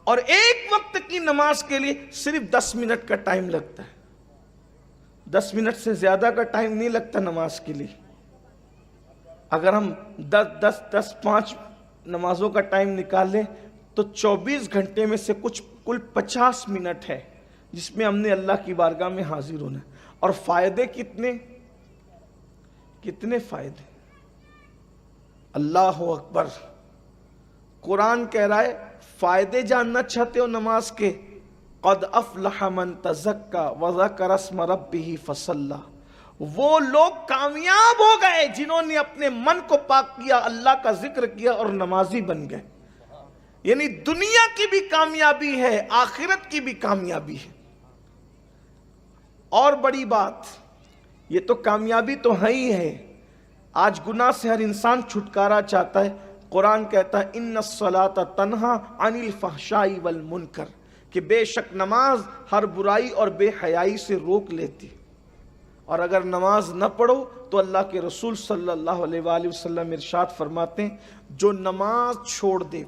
اور ایک وقت کی نماز کے لیے صرف 10 منٹ کا ٹائم لگتا ہے. 10 منٹ سے زیادہ کا ٹائم نہیں لگتا نماز کے لیے. اگر ہم 5 نمازوں کا ٹائم نکال لیں تو 24 گھنٹے میں سے کل 50 منٹ ہے جس میں ہم نے اللہ کی بارگاہ میں حاضر ہونا ہے. اور فائدے کتنے فائدے. اللہ اکبر. قرآن کہہ رہا ہے فائدے جاننا چاہتے ہو نماز کے؟ قد افلح من تزکا وذکر اسم ربہ فصلی. وہ لوگ کامیاب ہو گئے جنہوں نے اپنے من کو پاک کیا، اللہ کا ذکر کیا اور نمازی بن گئے. یعنی دنیا کی بھی کامیابی ہے، آخرت کی بھی کامیابی ہے. اور بڑی بات، یہ تو کامیابی تو ہے ہی ہے. آج گناہ سے ہر انسان چھٹکارا چاہتا ہے. قرآن کہتا ہے ان الصلاۃ تنہا عن الفحشاء والمنکر، کہ بے شک نماز ہر برائی اور بے حیائی سے روک لیتی. اور اگر نماز نہ پڑھو تو اللہ کے رسول صلی اللہ علیہ وآلہ وسلم ارشاد فرماتے ہیں جو نماز چھوڑ دے.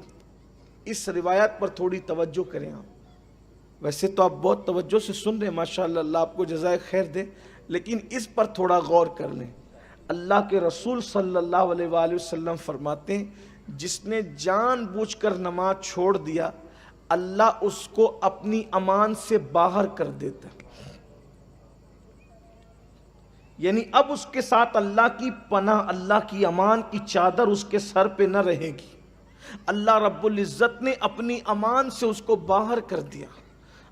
اس روایت پر تھوڑی توجہ کریں. آپ ویسے تو آپ بہت توجہ سے سن رہے ہیں ماشاءاللہ، اللہ آپ کو جزائے خیر دے، لیکن اس پر تھوڑا غور کر لیں. اللہ کے رسول صلی اللہ علیہ وآلہ وسلم فرماتے ہیں جس نے جان بوجھ کر نماز چھوڑ دیا اللہ اس کو اپنی امان سے باہر کر دیتا. یعنی اب اس کے ساتھ اللہ کی پناہ، اللہ کی امان کی چادر اس کے سر پہ نہ رہے گی. اللہ رب العزت نے اپنی امان سے اس کو باہر کر دیا.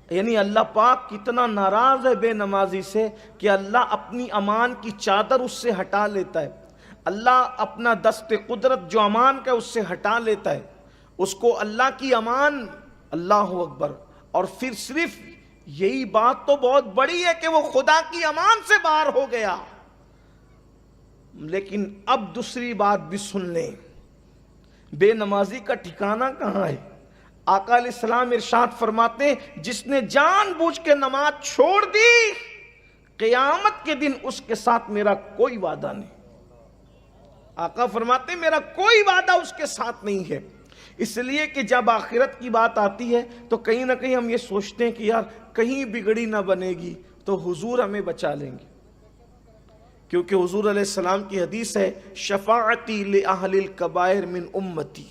یعنی اللہ پاک کتنا ناراض ہے بے نمازی سے کہ اللہ اپنی امان کی چادر اس سے ہٹا لیتا ہے. اللہ اپنا دست قدرت جو امان کا اس سے ہٹا لیتا ہے. اس کو اللہ کی امان، اللہ اکبر. اور پھر صرف یہی بات تو بہت بڑی ہے کہ وہ خدا کی امان سے باہر ہو گیا. لیکن اب دوسری بات بھی سن لیں، بے نمازی کا ٹھکانہ کہاں ہے؟ آقا علیہ السلام ارشاد فرماتے ہیں جس نے جان بوجھ کے نماز چھوڑ دی قیامت کے دن اس کے ساتھ میرا کوئی وعدہ نہیں. آقا فرماتے ہیں میرا کوئی وعدہ اس کے ساتھ نہیں ہے. اس لیے کہ جب آخرت کی بات آتی ہے تو کہیں نہ کہیں ہم یہ سوچتے ہیں کہ یار کہیں بگڑی نہ بنے گی تو حضور ہمیں بچا لیں گے. کیونکہ حضور علیہ السلام کی حدیث ہے شفاعتی لأہل الکبائر من امتی،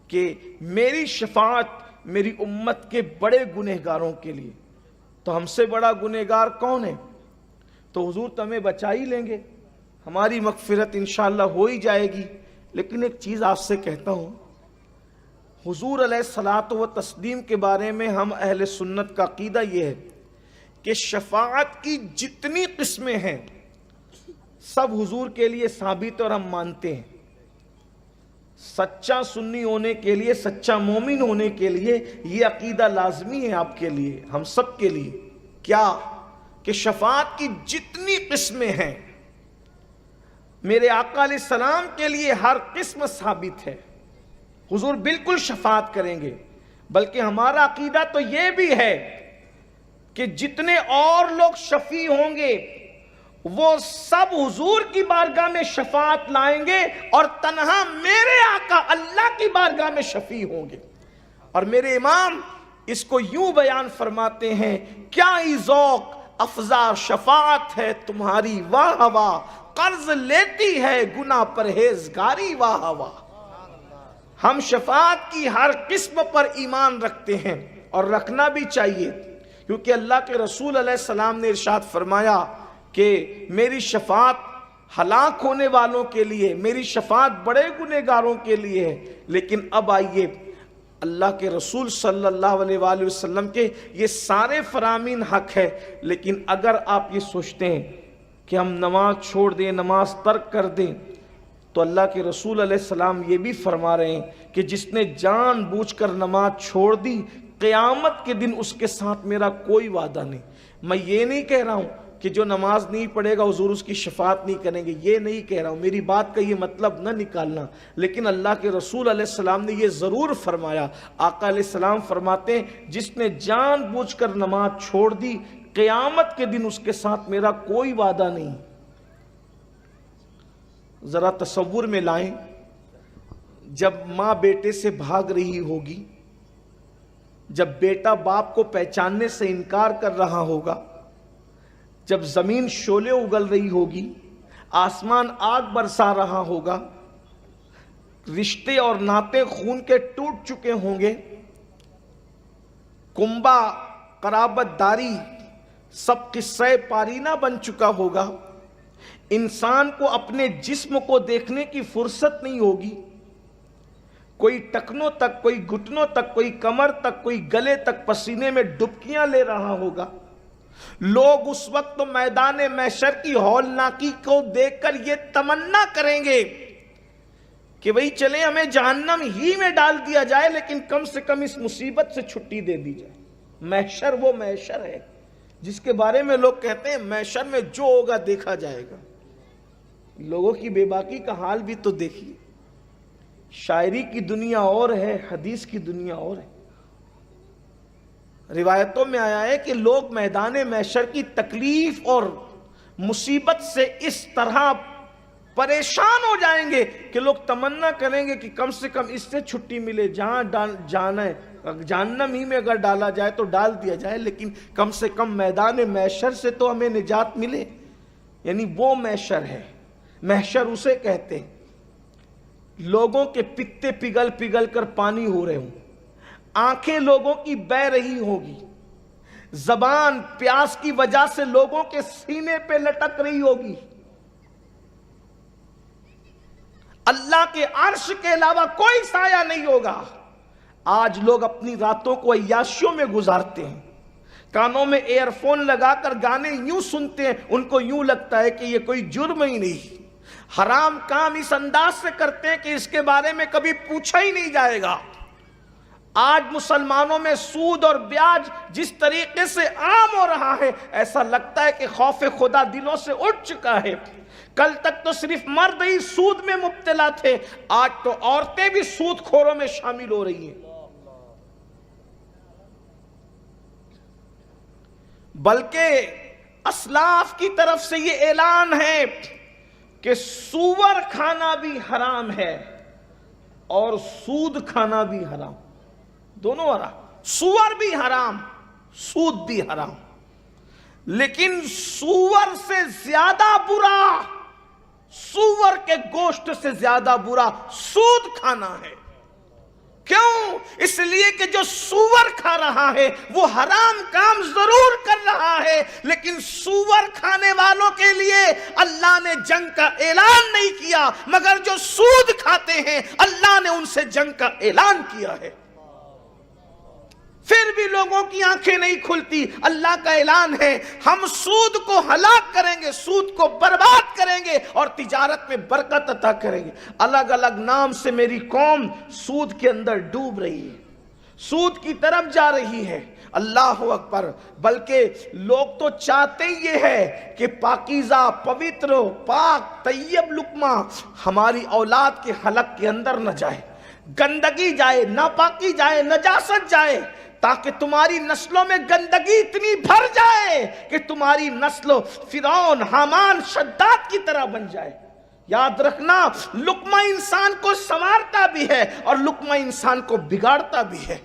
کہ میری شفاعت میری امت کے بڑے گنہگاروں کے لیے. تو ہم سے بڑا گنہگار کون ہے؟ تو حضور تو ہمیں بچا ہی لیں گے، ہماری مغفرت انشاءاللہ ہو ہی جائے گی. لیکن ایک چیز آپ سے کہتا ہوں، حضور علیہ الصلاۃ و تسلیم کے بارے میں ہم اہل سنت کا عقیدہ یہ ہے کہ شفاعت کی جتنی قسمیں ہیں سب حضور کے لیے ثابت اور ہم مانتے ہیں. سچا سنی ہونے کے لیے، سچا مومن ہونے کے لیے یہ عقیدہ لازمی ہے آپ کے لیے، ہم سب کے لیے. کیا؟ کہ شفاعت کی جتنی قسمیں ہیں میرے آقا علیہ السلام کے لیے ہر قسم ثابت ہے. حضور بالکل شفاعت کریں گے. بلکہ ہمارا عقیدہ تو یہ بھی ہے کہ جتنے اور لوگ شفیع ہوں گے وہ سب حضور کی بارگاہ میں شفاعت لائیں گے اور تنہا میرے آقا اللہ کی بارگاہ میں شفیع ہوں گے. اور میرے امام اس کو یوں بیان فرماتے ہیں کیا ہی ذوق افزا شفاعت ہے تمہاری واہ واہ، قرض لیتی ہے گناہ پرہیزگاری واہ واہ. ہم شفاعت کی ہر قسم پر ایمان رکھتے ہیں اور رکھنا بھی چاہیے، کیونکہ اللہ کے رسول علیہ السلام نے ارشاد فرمایا کہ میری شفاعت ہلاک ہونے والوں کے لیے، میری شفاعت بڑے گنہگاروں کے لیے ہے. لیکن اب آئیے اللہ کے رسول صلی اللہ علیہ وآلہ وسلم کے یہ سارے فرامین حق ہے، لیکن اگر آپ یہ سوچتے ہیں کہ ہم نماز چھوڑ دیں، نماز ترک کر دیں، تو اللہ کے رسول علیہ السلام یہ بھی فرما رہے ہیں کہ جس نے جان بوجھ کر نماز چھوڑ دی قیامت کے دن اس کے ساتھ میرا کوئی وعدہ نہیں. میں یہ نہیں کہہ رہا ہوں کہ جو نماز نہیں پڑھے گا حضور اس کی شفاعت نہیں کریں گے، یہ نہیں کہہ رہا ہوں، میری بات کا یہ مطلب نہ نکالنا. لیکن اللہ کے رسول علیہ السلام نے یہ ضرور فرمایا، آقا علیہ السلام فرماتے ہیں جس نے جان بوجھ کر نماز چھوڑ دی قیامت کے دن اس کے ساتھ میرا کوئی وعدہ نہیں. ذرا تصور میں لائیں، جب ماں بیٹے سے بھاگ رہی ہوگی جب بیٹا باپ کو پہچاننے سے انکار کر رہا ہوگا، جب زمین شعلے اگل رہی ہوگی، آسمان آگ برسا رہا ہوگا، رشتے اور ناطے خون کے ٹوٹ چکے ہوں گے، کنبہ قرابت داری سب قصہ پارینہ بن چکا ہوگا، انسان کو اپنے جسم کو دیکھنے کی فرصت نہیں ہوگی، کوئی ٹکنوں تک، کوئی گھٹنوں تک، کوئی کمر تک، کوئی گلے تک پسینے میں ڈبکیاں لے رہا ہوگا۔ لوگ اس وقت میدان محشر کی ہولناکی کو دیکھ کر یہ تمنا کریں گے کہ وہی چلیں ہمیں جہنم ہی میں ڈال دیا جائے، لیکن کم سے کم اس مصیبت سے چھٹی دے دی جائے۔ محشر وہ محشر ہے جس کے بارے میں لوگ کہتے ہیں محشر میں جو ہوگا دیکھا جائے گا۔ لوگوں کی بے باکی کا حال بھی تو دیکھیے، شاعری کی دنیا اور ہے، حدیث کی دنیا اور ہے۔ روایتوں میں آیا ہے کہ لوگ میدان محشر کی تکلیف اور مصیبت سے اس طرح پریشان ہو جائیں گے کہ لوگ تمنا کریں گے کہ کم سے کم اس سے چھٹی ملے، جہاں جانا ہے جہنم ہی میں اگر ڈالا جائے تو ڈال دیا جائے، لیکن کم سے کم میدان محشر سے تو ہمیں نجات ملے۔ یعنی وہ محشر ہے، محشر اسے کہتے ہیں لوگوں کے پتے پگھل پگھل کر پانی ہو رہے ہوں، آنکھیں لوگوں کی بہہ رہی ہوگی، زبان پیاس کی وجہ سے لوگوں کے سینے پہ لٹک رہی ہوگی، اللہ کے عرش کے علاوہ کوئی سایہ نہیں ہوگا۔ آج لوگ اپنی راتوں کو عیاشیوں میں گزارتے ہیں، کانوں میں ایئر فون لگا کر گانے یوں سنتے ہیں، ان کو یوں لگتا ہے کہ یہ کوئی جرم ہی نہیں، حرام کام اس انداز سے کرتے ہیں کہ اس کے بارے میں کبھی پوچھا ہی نہیں جائے گا۔ آج مسلمانوں میں سود اور بیاج جس طریقے سے عام ہو رہا ہے، ایسا لگتا ہے کہ خوف خدا دلوں سے اٹھ چکا ہے۔ کل تک تو صرف مرد ہی سود میں مبتلا تھے، آج تو عورتیں بھی سود خوروں میں شامل ہو رہی ہیں۔ بلکہ اسلاف کی طرف سے یہ اعلان ہے کہ سور کھانا بھی حرام ہے اور سود کھانا بھی حرام، دونوں حرام، سور بھی حرام، سود بھی حرام۔ لیکن سور سے زیادہ برا، سور کے گوشت سے زیادہ برا سود کھانا ہے۔ کیوں؟ اس لیے کہ جو سور کھا رہا ہے وہ حرام کام ضرور کر رہا ہے، لیکن سور کھانے والوں کے لیے اللہ نے جنگ کا اعلان نہیں کیا، مگر جو سود کھاتے ہیں اللہ نے ان سے جنگ کا اعلان کیا ہے۔ پھر بھی لوگوں کی آنکھیں نہیں کھلتی۔ اللہ کا اعلان ہے ہم سود کو ہلاک کریں گے، سود کو برباد کریں گے اور تجارت میں برکت عطا کریں گے۔ الگ الگ نام سے میری قوم سود کے اندر ڈوب رہی ہے، سود کی طرف جا رہی ہے۔ اللہ اکبر۔ بلکہ لوگ تو چاہتے یہ ہے کہ پاکیزہ، پوتر، پاک، طیب لقمہ ہماری اولاد کے حلق کے اندر نہ جائے، گندگی جائے، ناپاکی جائے، نجاست جائے، تاکہ تمہاری نسلوں میں گندگی اتنی بھر جائے کہ تمہاری نسل فرعون، حامان، شداد کی طرح بن جائے۔ یاد رکھنا، لقمہ انسان کو سنوارتا بھی ہے اور لقمہ انسان کو بگاڑتا بھی ہے۔